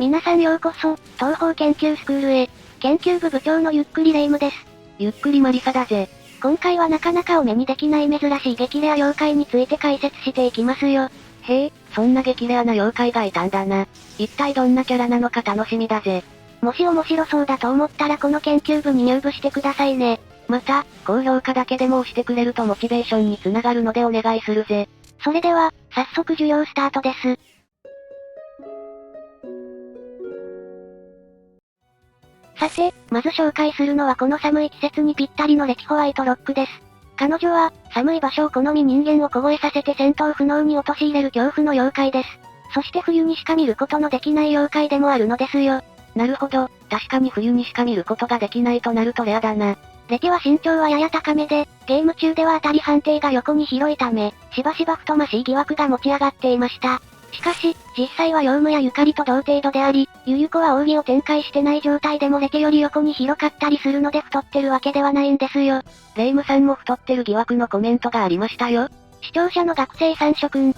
皆さんようこそ、東方研究スクールへ。研究部部長のゆっくりレ夢ムです。ゆっくりマリサだぜ。今回はなかなかお目にできない珍しい激レア妖怪について解説していきますよ。へえ、そんな激レアな妖怪がいたんだな。一体どんなキャラなのか楽しみだぜ。もし面白そうだと思ったらこの研究部に入部してくださいね。また、高評価だけでも押してくれるとモチベーションにつながるのでお願いするぜ。それでは、早速授業スタートです。さて、まず紹介するのはこの寒い季節にぴったりのレキホワイトロックです。彼女は、寒い場所を好み人間を凍えさせて戦闘不能に陥れる恐怖の妖怪です。そして冬にしか見ることのできない妖怪でもあるのですよ。なるほど、確かに冬にしか見ることができないとなるとレアだな。レテは身長はやや高めで、ゲーム中では当たり判定が横に広いため、しばしば太ましい疑惑が持ち上がっていました。しかし、実際はヨウムやユカリと同程度であり、ユユコは奥義を展開してない状態でもレテより横に広かったりするので太ってるわけではないんですよ。レイムさんも太ってる疑惑のコメントがありましたよ。視聴者の学生三諸君。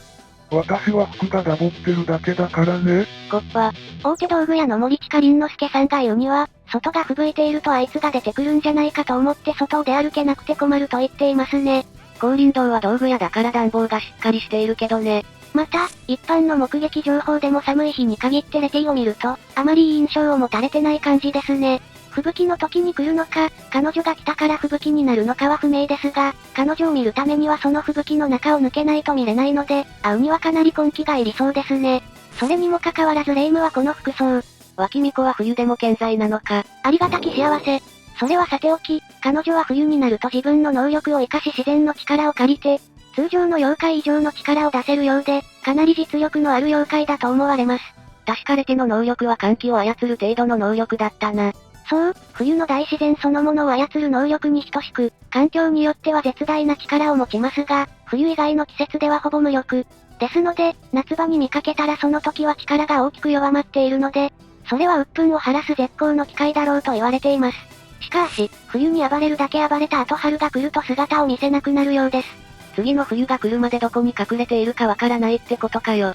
私は服がダボってるだけだからね。こっぱ。大手道具屋の森近凛之介さんが言うには、外が吹雪いているとあいつが出てくるんじゃないかと思って外を出歩けなくて困ると言っていますね。高林道は道具屋だから暖房がしっかりしているけどね。また、一般の目撃情報でも寒い日に限ってレティを見ると、あまりいい印象を持たれてない感じですね。吹雪の時に来るのか、彼女が来たから吹雪になるのかは不明ですが、彼女を見るためにはその吹雪の中を抜けないと見れないので、会うにはかなり根気がいりそうですね。それにもかかわらずレイムはこの服装。脇巫女は冬でも健在なのか。ありがたき幸せ。それはさておき、彼女は冬になると自分の能力を活かし自然の力を借りて、通常の妖怪以上の力を出せるようで、かなり実力のある妖怪だと思われます。確かレテの能力は寒気を操る程度の能力だったな。そう、冬の大自然そのものを操る能力に等しく、環境によっては絶大な力を持ちますが、冬以外の季節ではほぼ無力。ですので、夏場に見かけたらその時は力が大きく弱まっているので、それは鬱憤を晴らす絶好の機会だろうと言われています。しかし、冬に暴れるだけ暴れた後春が来ると姿を見せなくなるようです。次の冬が来るまでどこに隠れているかわからないってことかよ。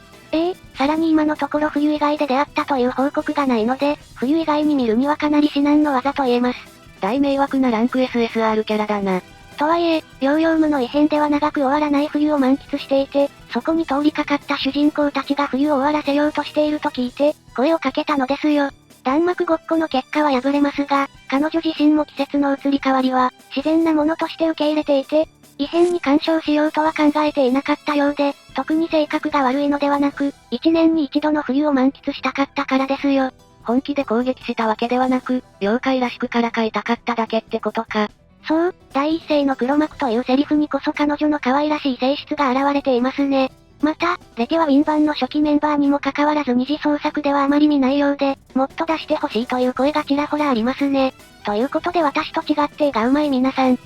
さらに今のところ冬以外で出会ったという報告がないので、冬以外に見るにはかなり至難の技と言えます。大迷惑なランク SSR キャラだな。とはいえ、両用無の異変では長く終わらない冬を満喫していて、そこに通りかかった主人公たちが冬を終わらせようとしていると聞いて、声をかけたのですよ。弾幕ごっこの結果は敗れますが、彼女自身も季節の移り変わりは、自然なものとして受け入れていて、異変に干渉しようとは考えていなかったようで、特に性格が悪いのではなく、一年に一度の冬を満喫したかったからですよ。本気で攻撃したわけではなく、妖怪らしくからかいたかっただけってことか。そう、第一声の黒幕というセリフにこそ彼女の可愛らしい性質が現れていますね。また、レテはウィンバンの初期メンバーにもかかわらず二次創作ではあまり見ないようで、もっと出してほしいという声がちらほらありますね。ということで私と違って絵が上手い皆さん。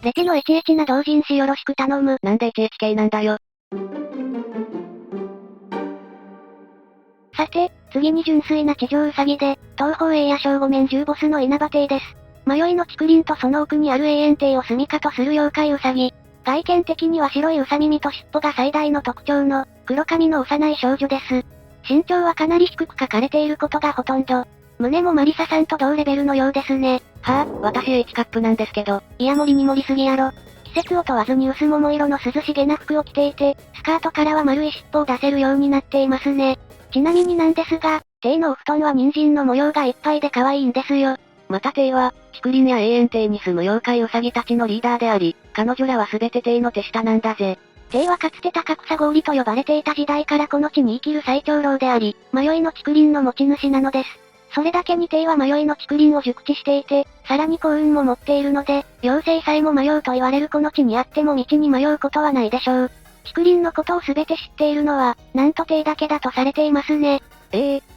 レテのエチエチな同人誌よろしく頼む。なんでエチエチ系なんだよ。さて、次に純粋な地上ウサギで、東方栄夜正午面10ボスの稲葉亭です。迷いの竹林とその奥にある永遠亭を住処とする妖怪ウサギ。外見的には白いウサ耳と尻尾が最大の特徴の、黒髪の幼い少女です。身長はかなり低く書かれていることがほとんど。胸もマリサさんと同レベルのようですね。はぁ、私 H カップなんですけど。いや盛りに盛りすぎやろ。季節を問わずに薄桃色の涼しげな服を着ていて、スカートからは丸い尻尾を出せるようになっていますね。ちなみになんですが、テイのお布団は人参の模様がいっぱいで可愛いんですよ。またテイは、竹林や永遠亭に住む妖怪ウサギたちのリーダーであり、彼女らは全てテイの手下なんだぜ。テイはかつて高草氷と呼ばれていた時代からこの地に生きる最長老であり、迷いの竹林の持ち主なのです。それだけにテイは迷いの竹林を熟知していて、さらに幸運も持っているので、妖精さえも迷うと言われるこの地にあっても道に迷うことはないでしょう。竹林のことを全て知っているのは、なんとテイだけだとされていますね。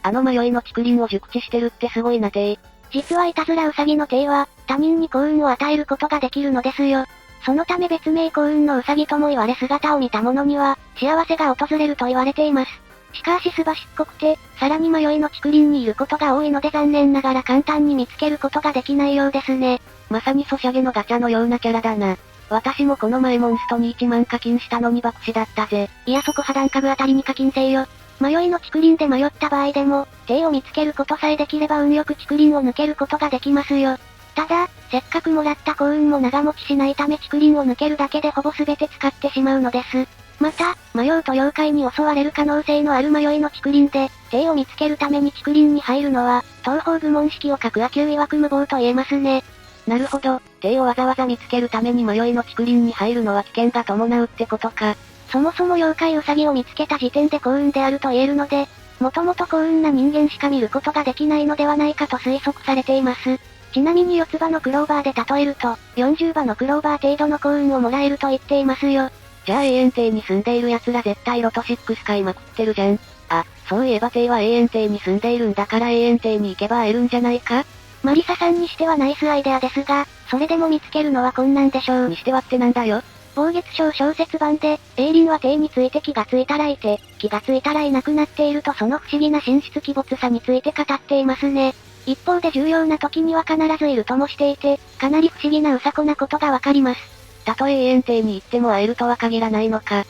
あの迷いの竹林を熟知してるってすごいなテイ。実はいたずらウサギのテイは、他人に幸運を与えることができるのですよ。そのため別名幸運のウサギとも言われ姿を見た者には、幸せが訪れると言われています。しかしすばしっこくて、さらに迷いの竹林にいることが多いので残念ながら簡単に見つけることができないようですね。まさにソシャゲのガチャのようなキャラだな。私もこの前モンストに1万課金したのに爆死だったぜ。いやそこ破断家具あたりに課金せよ。迷いの竹林で迷った場合でも、霊を見つけることさえできれば運よく竹林を抜けることができますよ。ただ、せっかくもらった幸運も長持ちしないため竹林を抜けるだけでほぼ全て使ってしまうのです。また、迷うと妖怪に襲われる可能性のある迷いの竹林で、霊を見つけるために竹林に入るのは、東方部門式を書く亜級曰く無謀と言えますね。なるほど、霊をわざわざ見つけるために迷いの竹林に入るのは危険が伴うってことか。そもそも妖怪ウサギを見つけた時点で幸運であると言えるので、もともと幸運な人間しか見ることができないのではないかと推測されています。ちなみに4つ葉のクローバーで例えると、40葉のクローバー程度の幸運をもらえると言っていますよ。じゃあ永遠邸に住んでいる奴ら絶対ロト6買いまくってるじゃん。あ、そういえば邸は永遠邸に住んでいるんだから永遠邸に行けば会えるんじゃないか？マリサさんにしてはナイスアイデアですが、それでも見つけるのは困難でしょう。にしてはってなんだよ。暴月賞小説版で、エイリンは帝について気がついたらいて、気がついたらいなくなっているとその不思議な神出鬼没さについて語っていますね。一方で重要な時には必ずいるともしていて、かなり不思議なうさこなことがわかります。たとえ永遠邸に行っても会えるとは限らないのか。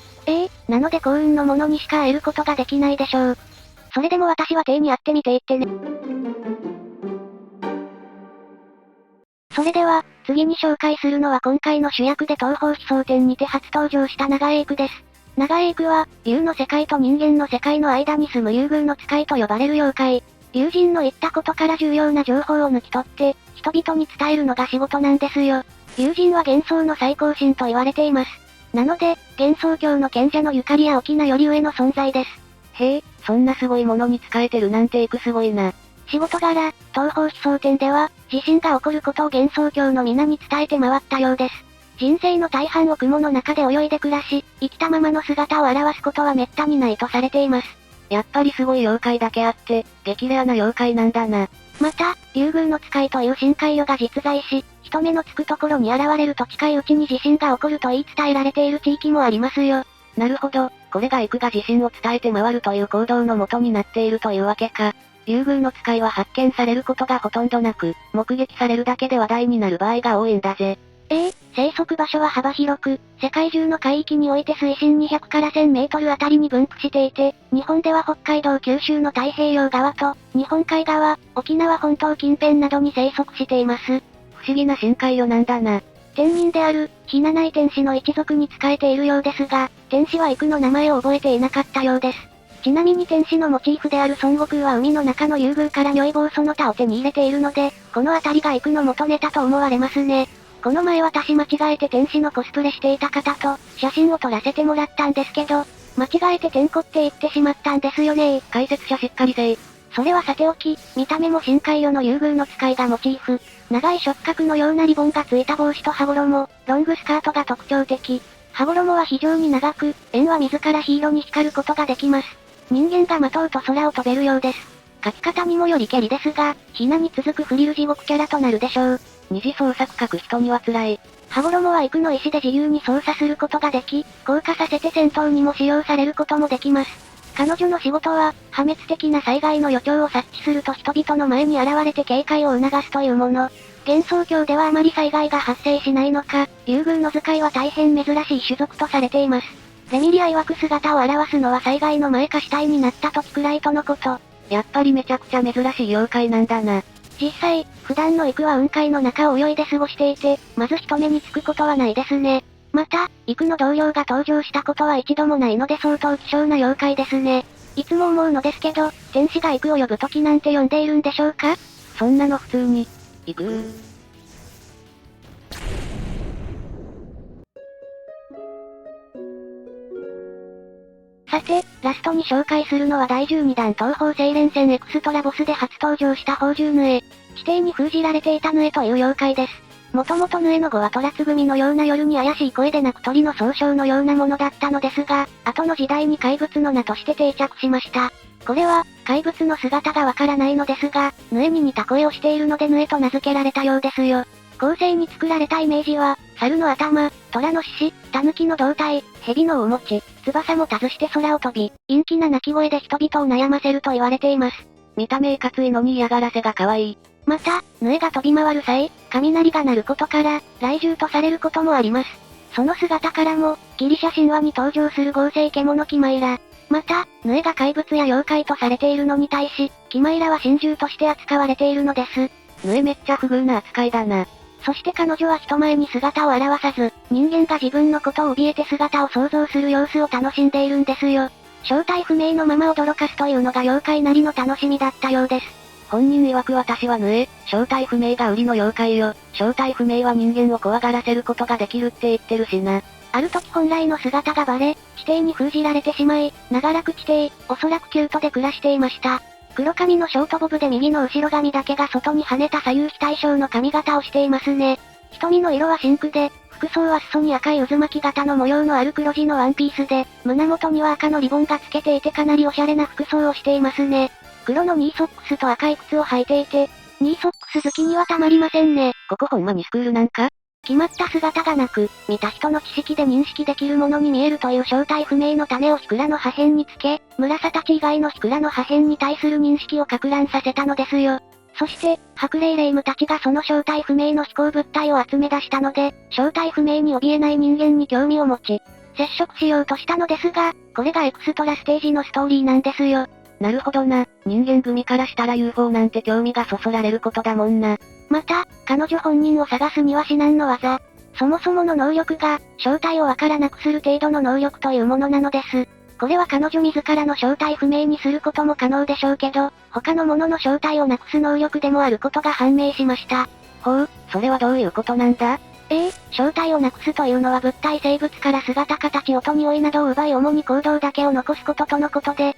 なので幸運のものにしか会えることができないでしょう。それでも私は帝に会ってみて言ってね。それでは、次に紹介するのは今回の主役で東方奇想天にて初登場した長エイクです。長エイクは、竜の世界と人間の世界の間に住む竜宮の使いと呼ばれる妖怪。竜神の言ったことから重要な情報を抜き取って、人々に伝えるのが仕事なんですよ。竜神は幻想の最高神と言われています。なので、幻想郷の賢者のゆかりや沖縄より上の存在です。へえ、そんなすごいものに使えてるなんてエクすごいな。仕事柄、東方奇想天では、地震が起こることを幻想郷の皆に伝えて回ったようです。人生の大半を雲の中で泳いで暮らし、生きたままの姿を表すことは滅多にないとされています。やっぱりすごい妖怪だけあって、激レアな妖怪なんだな。また、竜宮の使いという深海魚が実在し、人目のつくところに現れると近いうちに地震が起こると言い伝えられている地域もありますよ。なるほど、これがエクが地震を伝えて回るという行動の元になっているというわけか。竜宮の使いは発見されることがほとんどなく、目撃されるだけで話題になる場合が多いんだぜ。生息場所は幅広く、世界中の海域において水深200から1000メートルあたりに分布していて、日本では北海道九州の太平洋側と、日本海側、沖縄本島近辺などに生息しています。不思議な深海魚なんだな。天人である、ひなない天使の一族に仕えているようですが、天使はイクの名前を覚えていなかったようです。ちなみに天使のモチーフである孫悟空は海の中の竜宮から如意棒その他を手に入れているので、この辺りがイクの元ネタと思われますね。この前私間違えて天使のコスプレしていた方と、写真を撮らせてもらったんですけど、間違えて天子って言ってしまったんですよね。解説者しっかりせい。それはさておき、見た目も深海魚の竜宮の使いがモチーフ。長い触覚のようなリボンがついた帽子と羽衣、ロングスカートが特徴的。羽衣は非常に長く、円は自らヒーローに光ることができます。人間がまとうと空を飛べるようです。書き方にもよりけりですが、ひなに続くフリル地獄キャラとなるでしょう。二次創作書く人には辛い。羽衣はイクの意志で自由に操作することができ、硬化させて戦闘にも使用されることもできます。彼女の仕事は、破滅的な災害の予兆を察知すると人々の前に現れて警戒を促すというもの。幻想郷ではあまり災害が発生しないのか、竜宮の使いは大変珍しい種族とされています。レミリア曰く姿を現すのは災害の前か死体になった時くらいとのこと。やっぱりめちゃくちゃ珍しい妖怪なんだな。実際、普段のイクは雲海の中を泳いで過ごしていて、まず人目につくことはないですね。また、イクの同僚が登場したことは一度もないので相当希少な妖怪ですね。いつも思うのですけど、天使がイクを呼ぶ時なんて呼んでいるんでしょうか？そんなの普通に、イクさて、ラストに紹介するのは第12弾東方精錬戦エクストラボスで初登場した宝珠ヌエ。地底に封じられていたヌエという妖怪です。もともとヌエの語はトラツグミのような夜に怪しい声で鳴く鳥の総称のようなものだったのですが、後の時代に怪物の名として定着しました。これは、怪物の姿がわからないのですが、ヌエに似た声をしているのでヌエと名付けられたようですよ。後世に作られたイメージは、猿の頭、虎の獅子、狸の胴体、蛇の尾持ち、翼もたずして空を飛び、陰気な鳴き声で人々を悩ませると言われています。見た目いかついのに嫌がらせが可愛い。また、ヌエが飛び回る際、雷が鳴ることから、雷獣とされることもあります。その姿からも、ギリシャ神話に登場する合成獣キマイラ。また、ヌエが怪物や妖怪とされているのに対し、キマイラは神獣として扱われているのです。ヌエめっちゃ不遇な扱いだな。そして彼女は人前に姿を現さず、人間が自分のことを怯えて姿を想像する様子を楽しんでいるんですよ。正体不明のまま驚かすというのが妖怪なりの楽しみだったようです。本人曰く私はヌエ、正体不明が売りの妖怪よ。正体不明は人間を怖がらせることができるって言ってるしな。ある時本来の姿がバレ、地底に封じられてしまい、長らく地底、おそらくキュートで暮らしていました。黒髪のショートボブで右の後ろ髪だけが外に跳ねた左右非対称の髪型をしていますね。瞳の色は真紅で、服装は裾に赤い渦巻き型の模様のある黒地のワンピースで、胸元には赤のリボンがつけていてかなりおしゃれな服装をしていますね。黒のニーソックスと赤い靴を履いていて、ニーソックス好きにはたまりませんね。ここほんまにスクールなんか？決まった姿がなく、見た人の知識で認識できるものに見えるという正体不明の種をヒクラの破片につけ、村サたち以外のヒクラの破片に対する認識を撹乱させたのですよ。そして、白霊霊夢たちがその正体不明の飛行物体を集め出したので、正体不明に怯えない人間に興味を持ち、接触しようとしたのですが、これがエクストラステージのストーリーなんですよ。なるほどな、人間組からしたら UFO なんて興味がそそられることだもんな。また、彼女本人を探すには至難の技。そもそもの能力が、正体をわからなくする程度の能力というものなのです。これは彼女自らの正体不明にすることも可能でしょうけど、他の者の正体をなくす能力でもあることが判明しました。ほう、それはどういうことなんだ？正体をなくすというのは物体生物から姿形音匂いなどを奪い主に行動だけを残すこととのことで、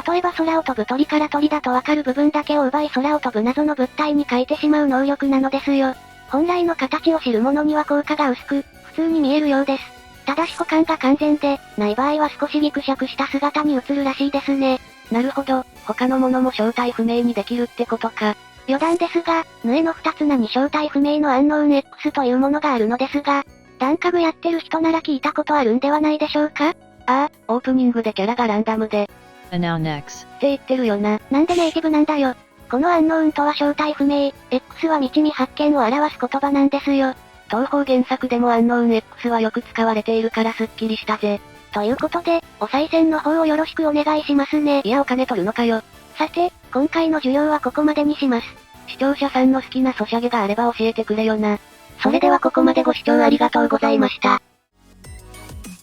例えば空を飛ぶ鳥から鳥だとわかる部分だけを奪い空を飛ぶ謎の物体に変えてしまう能力なのですよ。本来の形を知る者には効果が薄く、普通に見えるようです。ただし股間が完全で、ない場合は少しギクシャクした姿に映るらしいですね。なるほど、他のものも正体不明にできるってことか。余談ですが、ヌエの二つ名に正体不明のアンノーン X というものがあるのですが、ダンカグやってる人なら聞いたことあるんではないでしょうか？ああ、オープニングでキャラがランダムで。Announce って言ってるよな。なんでネイティブなんだよ。このアンノーンとは正体不明、X は未知未発見を表す言葉なんですよ。東方原作でもアンノーン X はよく使われているからすっきりしたぜ。ということで、お賽銭の方をよろしくお願いしますね。いやお金取るのかよ。さて、今回の授業はここまでにします。視聴者さんの好きなソシャゲがあれば教えてくれよな。それではここまでご視聴ありがとうございました。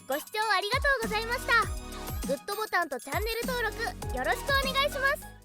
ご視聴ありがとうございました。グッドボタンとチャンネル登録よろしくお願いします。